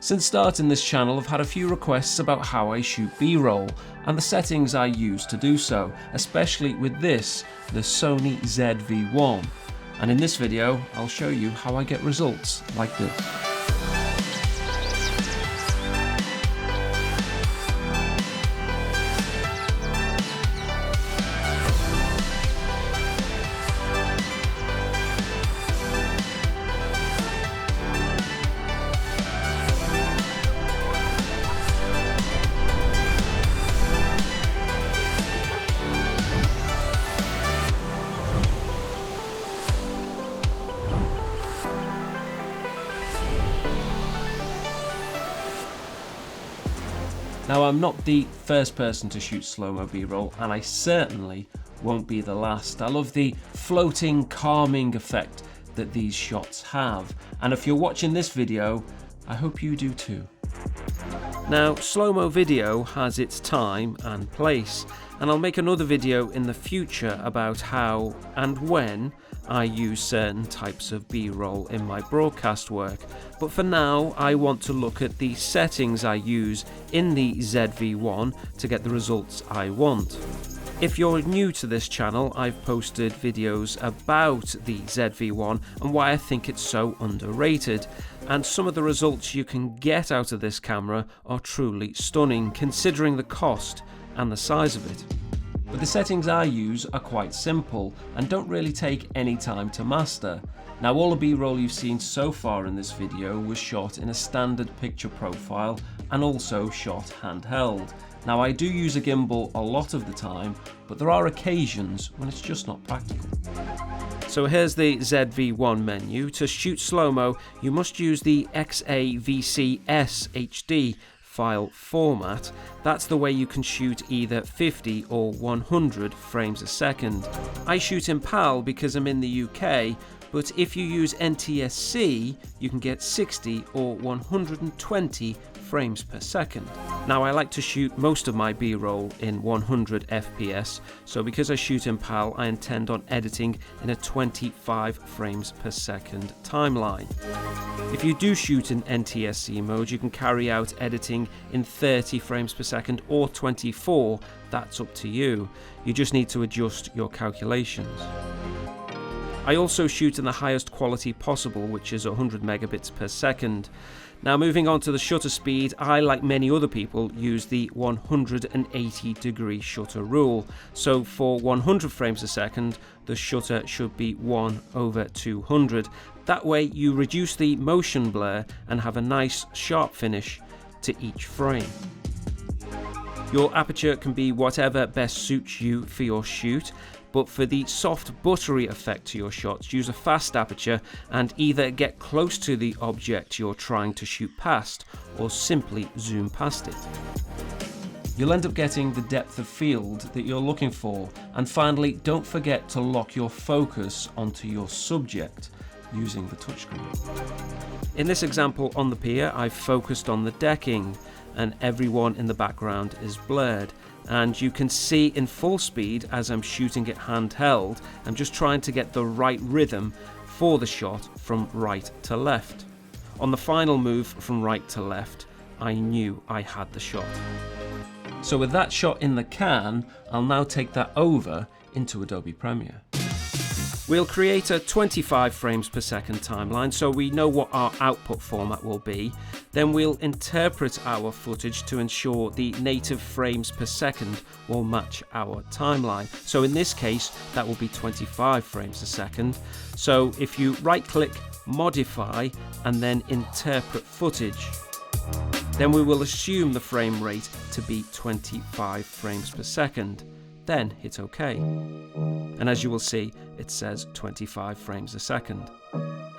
Since starting this channel, I've had a few requests about how I shoot B-roll and the settings I use to do so, especially with this, the Sony ZV-1. And in this video, I'll show you how I get results like this. Now, I'm not the first person to shoot slow-mo B-roll, and I certainly won't be the last. I love the floating, calming effect that these shots have, and if you're watching this video, I hope you do too. Now, slow-mo video has its time and place, and I'll make another video in the future about how and when I use certain types of B-roll in my broadcast work, but for now I want to look at the settings I use in the ZV-1 to get the results I want. If you're new to this channel, I've posted videos about the ZV-1 and why I think it's so underrated, and some of the results you can get out of this camera are truly stunning considering the cost and the size of it. But the settings I use are quite simple and don't really take any time to master. Now, all the B-roll you've seen so far in this video was shot in a standard picture profile and also shot handheld. Now, I do use a gimbal a lot of the time, but there are occasions when it's just not practical. So here's the ZV-1 menu. To shoot slow-mo, you must use the XAVC HD file format. That's the way you can shoot either 50 or 100 frames a second. I shoot in PAL because I'm in the UK, but if you use NTSC, you can get 60 or 120 frames per second. Now, I like to shoot most of my B-roll in 100 FPS, so because I shoot in PAL, I intend on editing in a 25 frames per second timeline. If you do shoot in NTSC mode, you can carry out editing in 30 frames per second or 24, that's up to you. You just need to adjust your calculations. I also shoot in the highest quality possible, which is 100 megabits per second. Now, moving on to the shutter speed, I, like many other people, use the 180-degree shutter rule. So for 100 frames a second, the shutter should be 1/200. That way you reduce the motion blur and have a nice sharp finish to each frame. Your aperture can be whatever best suits you for your shoot, but for the soft buttery effect to your shots, use a fast aperture and either get close to the object you're trying to shoot past or simply zoom past it. You'll end up getting the depth of field that you're looking for, and finally, don't forget to lock your focus onto your subject using the touchscreen. In this example on the pier, I've focused on the decking and everyone in the background is blurred. And you can see in full speed as I'm shooting it handheld, I'm just trying to get the right rhythm for the shot from right to left. On the final move from right to left, I knew I had the shot. So with that shot in the can, I'll now take that over into Adobe Premiere. We'll create a 25 frames per second timeline so we know what our output format will be. Then we'll interpret our footage to ensure the native frames per second will match our timeline. So in this case, that will be 25 frames a second. So if you right click, modify, and then interpret footage, then we will assume the frame rate to be 25 frames per second. Then hit OK. And as you will see, it says 25 frames a second.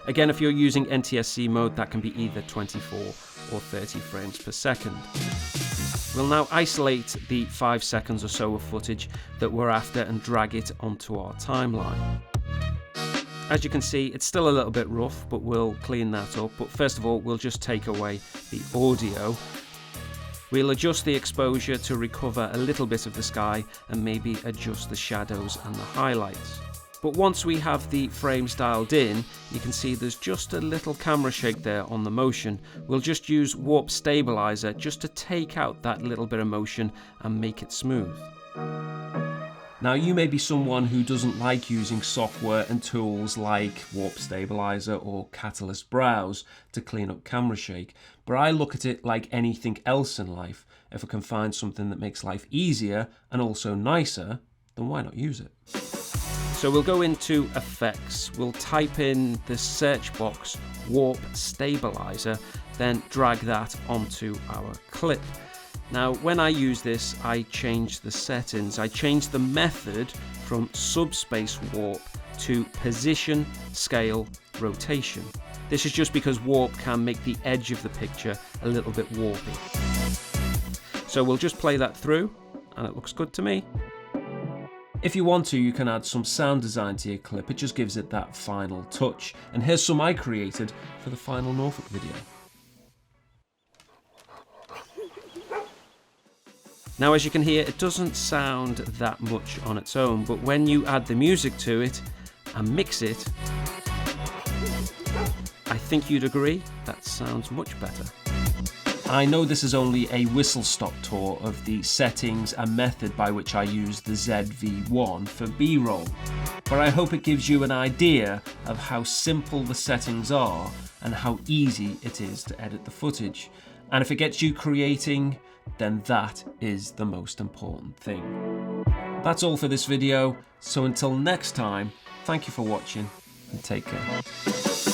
Again, if you're using NTSC mode, that can be either 24 or 30 frames per second. We'll now isolate the 5 seconds or so of footage that we're after and drag it onto our timeline. As you can see, it's still a little bit rough, but we'll clean that up. But first of all, we'll just take away the audio. We'll adjust the exposure to recover a little bit of the sky and maybe adjust the shadows and the highlights. But once we have the frames dialed in, you can see there's just a little camera shake there on the motion. We'll just use Warp Stabiliser just to take out that little bit of motion and make it smooth. Now, you may be someone who doesn't like using software and tools like Warp Stabiliser or Catalyst Browse to clean up camera shake, but I look at it like anything else in life. If I can find something that makes life easier and also nicer, then why not use it? So we'll go into Effects, we'll type in the search box Warp Stabiliser, then drag that onto our clip. Now, when I use this, I change the settings. I change the method from subspace warp to position, scale, rotation. This is just because warp can make the edge of the picture a little bit warpy. So we'll just play that through, and it looks good to me. If you want to, you can add some sound design to your clip. It just gives it that final touch. And here's some I created for the final Norfolk video. Now, as you can hear, it doesn't sound that much on its own, but when you add the music to it and mix it, I think you'd agree that sounds much better. I know this is only a whistle-stop tour of the settings and method by which I use the ZV-1 for B-roll, but I hope it gives you an idea of how simple the settings are and how easy it is to edit the footage. And if it gets you creating, then that is the most important thing. That's all for this video, so until next time, thank you for watching and take care.